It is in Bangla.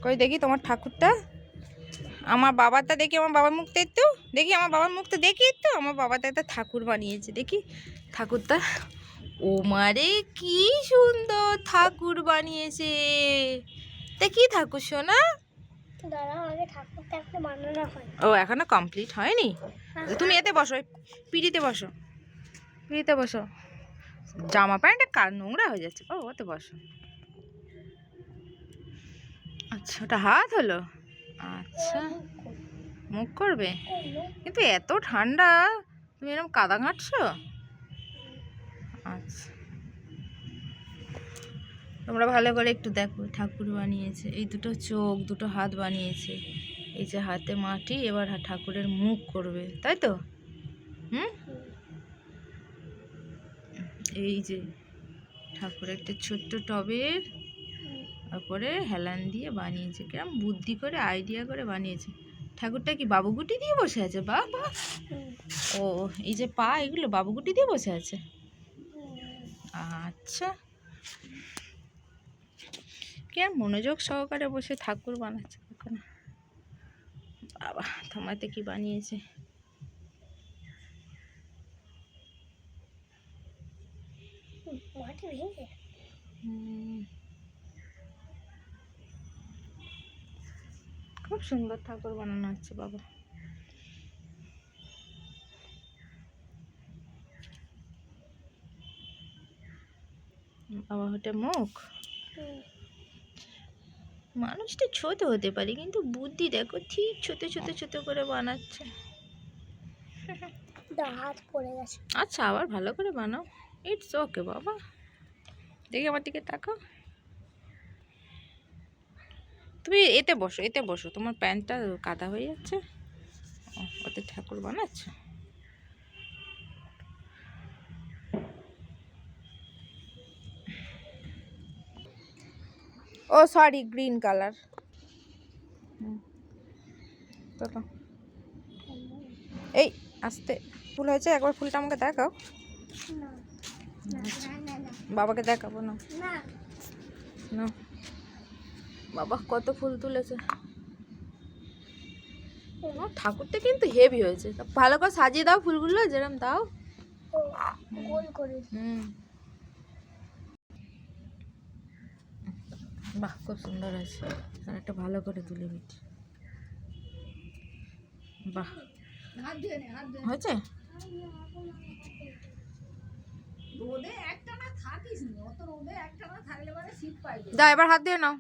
কই দেখি তোমার ঠাকুরটা। আমার বাবারটা দেখি, আমার বাবার মুখটা একটু দেখি, আমার বাবার মুখটা দেখি একটু। আমার বাবাটা একটা ঠাকুর বানিয়েছে, দেখি ঠাকুরটা। ও মারে কি সুন্দর ঠাকুর বানিয়েছে। তা কি ঠাকুর সোনা? ও এখনো কমপ্লিট হয়নি। তুমি এতে বসো, পিড়িতে বসো, পিড়িতে বসো। জামা প্যান্টটা কার নোংরা হয়ে যাচ্ছে বাবা, ওতে বসো। আচ্ছা ওটা হাত হলো। আচ্ছা মুখ করবে, কিন্তু এত ঠান্ডা তুমি এরকম কাদা ঘাঁটছো। আচ্ছা তোমরা ভালো করে একটু দেখো, ঠাকুর বানিয়েছে, এই দুটো চোখ দুটো হাত বানিয়েছে, এই যে হাতে মাটি, এবার ঠাকুরের মুখ করবে, তাই তো? এই যে ঠাকুর একটা ছোট্ট টবের তারপরে হেলান দিয়ে বানিয়েছে, কিরম বুদ্ধি করে আইডিয়া করে বানিয়েছে। ঠাকুরটা কি বাবুগুটি দিয়ে বসে আছে? বাবা, ও এই যে পা এগুলো বাবুগুটি দিয়ে বসে আছে। আচ্ছা কি আর মনোযোগ সহকারে বসে ঠাকুর বানাচ্ছে এখন। বাবা তোমাতে কি বানিয়েছে। খুব সুন্দর ঠাকুর বানানো হচ্ছে বাবা। বাবা হটে মুখ। মানুষটা ছোট হতে পারে কিন্তু বুদ্ধি দেখো, ঠিক ছোট ছোট ছোট করে বানাচ্ছে। হাত পড়ে গেছে। আচ্ছা আবার ভালো করে বানাও, ইটস ওকে বাবা। দেখি আমার দিকে তাকাও। তুমি এতে বসো, এতে বসো, তোমার প্যান্টটা কাদা হয়ে যাচ্ছে। ওতে ঠাকুর বানাচ্ছ। ও সরি গ্রিন কালার। এই আস্তে, ফুল হয়েছে, একবার ফুলটা আমাকে দেখাও। বাবাকে দেখাবো না। না বাবা কত ফুল তুলেছে। ঠাকুরটা কিন্তু হেভি হয়েছে, ভালো করে সাজিয়ে দাও ফুলগুলো যেরকম দাও। বাহ খুব সুন্দর আছে, আর একটা ভালো করে তুলে দিচ্ছি। বাহ হয়েছে। দাও এবার হাত দিয়ে নাও।